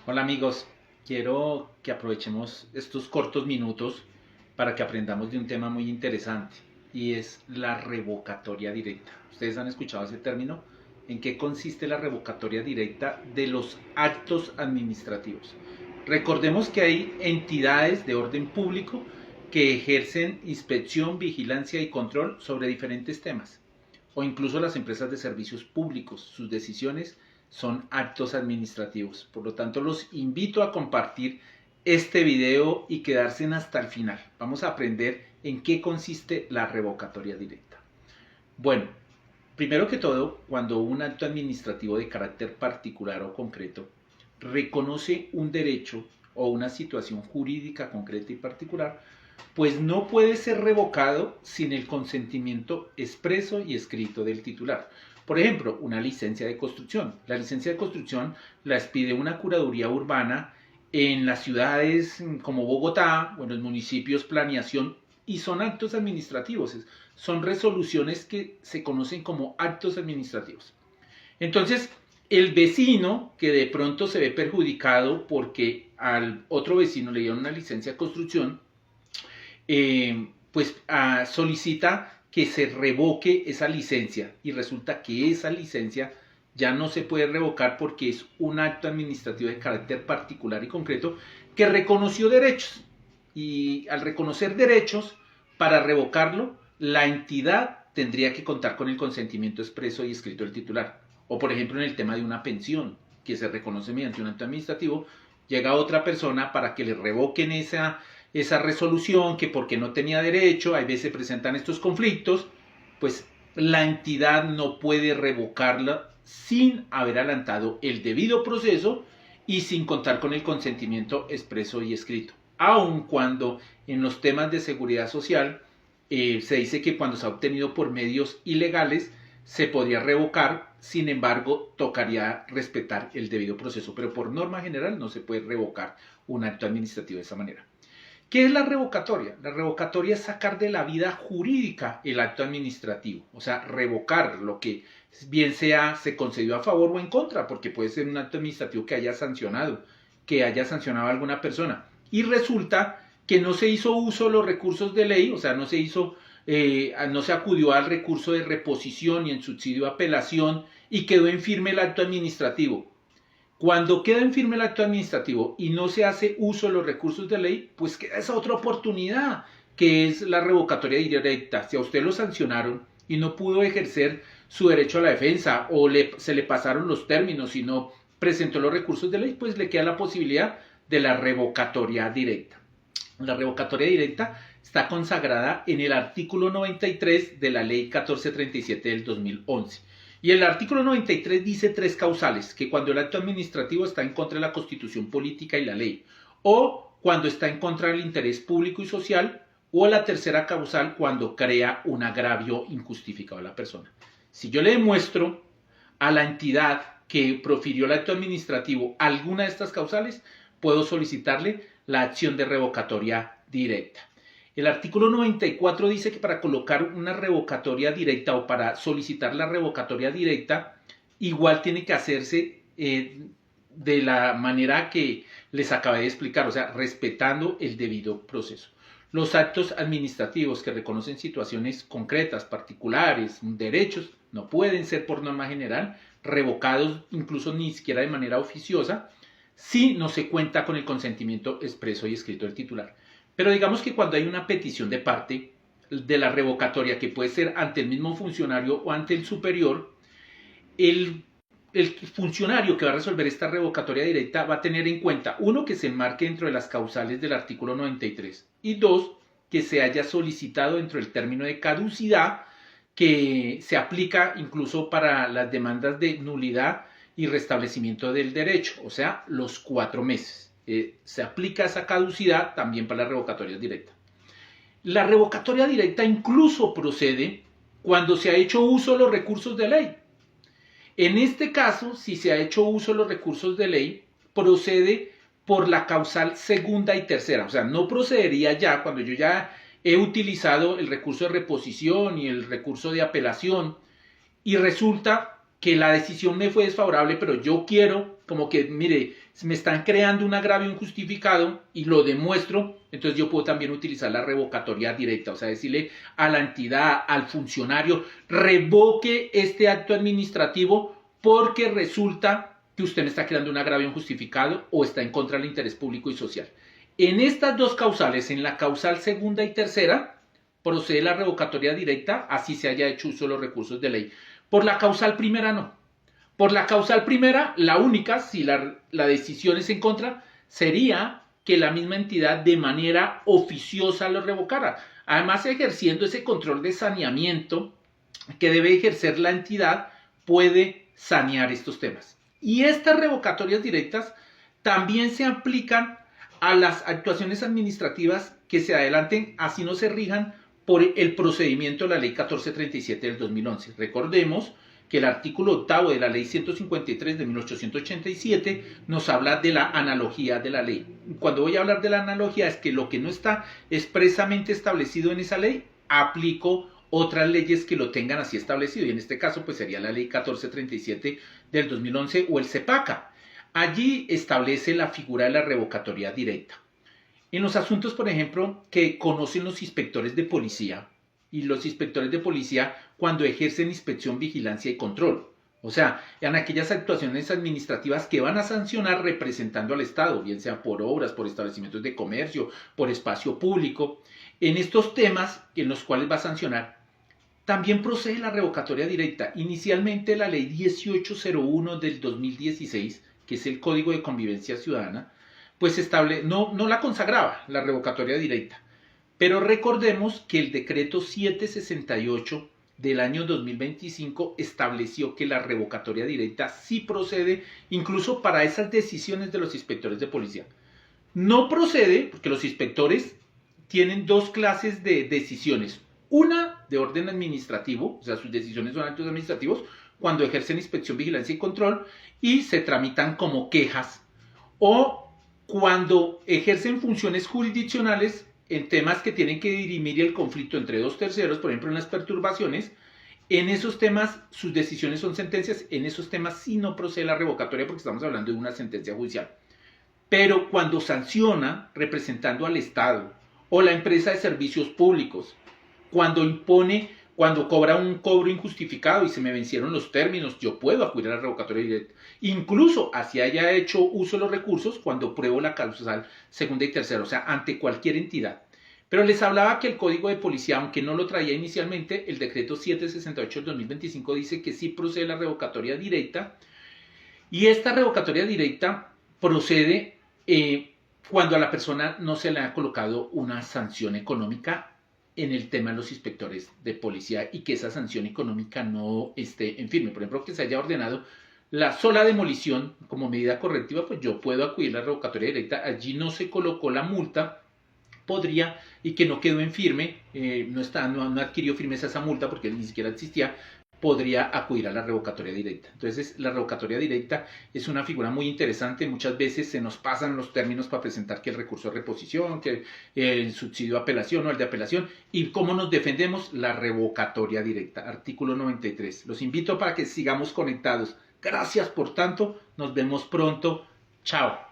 Hola amigos, quiero que aprovechemos estos cortos minutos para que aprendamos de un tema muy interesante y es la revocatoria directa. ¿Ustedes han escuchado ese término? ¿En qué consiste la revocatoria directa de los actos administrativos? Recordemos que hay entidades de orden público que ejercen inspección, vigilancia y control sobre diferentes temas, o incluso las empresas de servicios públicos. Sus decisiones son actos administrativos. Por lo tanto, los invito a compartir este video y quedarse hasta el final. Vamos a aprender en qué consiste la revocatoria directa. Bueno, primero que todo, cuando un acto administrativo de carácter particular o concreto reconoce un derecho o una situación jurídica concreta y particular, pues no puede ser revocado sin el consentimiento expreso y escrito del titular. Por ejemplo, una licencia de construcción. La licencia de construcción la expide una curaduría urbana en las ciudades como Bogotá o en los municipios planeación y son actos administrativos, son resoluciones que se conocen como actos administrativos. Entonces, el vecino que de pronto se ve perjudicado porque al otro vecino le dieron una licencia de construcción, solicita que se revoque esa licencia y resulta que esa licencia ya no se puede revocar porque es un acto administrativo de carácter particular y concreto que reconoció derechos y al reconocer derechos, para revocarlo, la entidad tendría que contar con el consentimiento expreso y escrito del titular. O por ejemplo en el tema de una pensión que se reconoce mediante un acto administrativo, llega otra persona para que le revoquen esa resolución, que porque no tenía derecho, a veces se presentan estos conflictos, pues la entidad no puede revocarla sin haber adelantado el debido proceso y sin contar con el consentimiento expreso y escrito. Aun cuando en los temas de seguridad social se dice que cuando se ha obtenido por medios ilegales se podría revocar, sin embargo tocaría respetar el debido proceso, pero por norma general no se puede revocar un acto administrativo de esa manera. ¿Qué es la revocatoria? La revocatoria es sacar de la vida jurídica el acto administrativo, o sea, revocar lo que bien sea se concedió a favor o en contra, porque puede ser un acto administrativo que haya sancionado a alguna persona. Y resulta que no se hizo uso de los recursos de ley, o sea, no se acudió al recurso de reposición y en subsidio de apelación y quedó en firme el acto administrativo. Cuando queda en firme el acto administrativo y no se hace uso de los recursos de ley, pues queda esa otra oportunidad, que es la revocatoria directa. Si a usted lo sancionaron y no pudo ejercer su derecho a la defensa o se le pasaron los términos y no presentó los recursos de ley, pues le queda la posibilidad de la revocatoria directa. La revocatoria directa está consagrada en el artículo 93 de la ley 1437 del 2011. Y el artículo 93 dice tres causales, que cuando el acto administrativo está en contra de la Constitución política y la ley, o cuando está en contra del interés público y social, o la tercera causal cuando crea un agravio injustificado a la persona. Si yo le demuestro a la entidad que profirió el acto administrativo alguna de estas causales, puedo solicitarle la acción de revocatoria directa. El artículo 94 dice que para colocar una revocatoria directa o para solicitar la revocatoria directa, igual tiene que hacerse de la manera que les acabé de explicar, o sea, respetando el debido proceso. Los actos administrativos que reconocen situaciones concretas, particulares, derechos, no pueden ser por norma general revocados, incluso ni siquiera de manera oficiosa, si no se cuenta con el consentimiento expreso y escrito del titular. Pero digamos que cuando hay una petición de parte de la revocatoria, que puede ser ante el mismo funcionario o ante el superior, el funcionario que va a resolver esta revocatoria directa va a tener en cuenta, uno, que se enmarque dentro de las causales del artículo 93 y dos, que se haya solicitado dentro del término de caducidad que se aplica incluso para las demandas de nulidad y restablecimiento del derecho, o sea, los 4 meses. Se aplica esa caducidad también para la revocatoria directa. La revocatoria directa incluso procede cuando se ha hecho uso de los recursos de ley. En este caso, si se ha hecho uso de los recursos de ley, procede por la causal segunda y tercera. O sea, no procedería ya cuando yo ya he utilizado el recurso de reposición y el recurso de apelación y resulta que la decisión me fue desfavorable, pero yo quiero como que, mire, me están creando un agravio injustificado y lo demuestro, entonces yo puedo también utilizar la revocatoria directa, o sea, decirle a la entidad, al funcionario, revoque este acto administrativo porque resulta que usted me está creando un agravio injustificado o está en contra del interés público y social. En estas dos causales, en la causal segunda y tercera, procede la revocatoria directa, así se haya hecho uso de los recursos de ley. Por la causal primera no. Por la causal primera, la única, si la decisión es en contra, sería que la misma entidad de manera oficiosa lo revocara. Además, ejerciendo ese control de saneamiento que debe ejercer la entidad, puede sanear estos temas. Y estas revocatorias directas también se aplican a las actuaciones administrativas que se adelanten, así no se rijan por el procedimiento de la Ley 1437 del 2011. Recordemos que el artículo octavo de la Ley 153 de 1887 nos habla de la analogía de la ley. Cuando voy a hablar de la analogía es que lo que no está expresamente establecido en esa ley, aplico otras leyes que lo tengan así establecido, y en este caso pues sería la Ley 1437 del 2011 o el CEPACA. Allí establece la figura de la revocatoria directa. En los asuntos, por ejemplo, que conocen los inspectores de policía, y los inspectores de policía cuando ejercen inspección, vigilancia y control. O sea, en aquellas actuaciones administrativas que van a sancionar representando al Estado, bien sea por obras, por establecimientos de comercio, por espacio público. En estos temas en los cuales va a sancionar, también procede la revocatoria directa. Inicialmente la Ley 1801 del 2016, que es el Código de Convivencia Ciudadana, pues no la consagraba, la revocatoria directa. Pero recordemos que el decreto 768 del año 2025 estableció que la revocatoria directa sí procede incluso para esas decisiones de los inspectores de policía. No procede porque los inspectores tienen dos clases de decisiones. Una de orden administrativo, o sea, sus decisiones son actos administrativos cuando ejercen inspección, vigilancia y control y se tramitan como quejas, o cuando ejercen funciones jurisdiccionales en temas que tienen que dirimir el conflicto entre dos terceros, por ejemplo en las perturbaciones. En esos temas sus decisiones son sentencias, en esos temas sí no procede la revocatoria porque estamos hablando de una sentencia judicial. Pero cuando sanciona representando al Estado o la empresa de servicios públicos, cuando cobra un cobro injustificado y se me vencieron los términos, yo puedo acudir a la revocatoria directa. Incluso así haya hecho uso de los recursos cuando pruebo la causal segunda y tercera, o sea, ante cualquier entidad. Pero les hablaba que el Código de Policía, aunque no lo traía inicialmente, el decreto 768 del 2025 dice que sí procede la revocatoria directa. Y esta revocatoria directa procede cuando a la persona no se le ha colocado una sanción económica en el tema de los inspectores de policía y que esa sanción económica no esté en firme. Por ejemplo, que se haya ordenado la sola demolición como medida correctiva, pues yo puedo acudir a la revocatoria directa. Allí no se colocó la multa, podría, y que no quedó en firme, no adquirió firmeza esa multa porque ni siquiera existía, podría acudir a la revocatoria directa. Entonces, la revocatoria directa es una figura muy interesante. Muchas veces se nos pasan los términos para presentar que el recurso de reposición, que el subsidio de apelación o el de apelación. ¿Y cómo nos defendemos? La revocatoria directa, artículo 93. Los invito para que sigamos conectados. Gracias por tanto. Nos vemos pronto. Chao.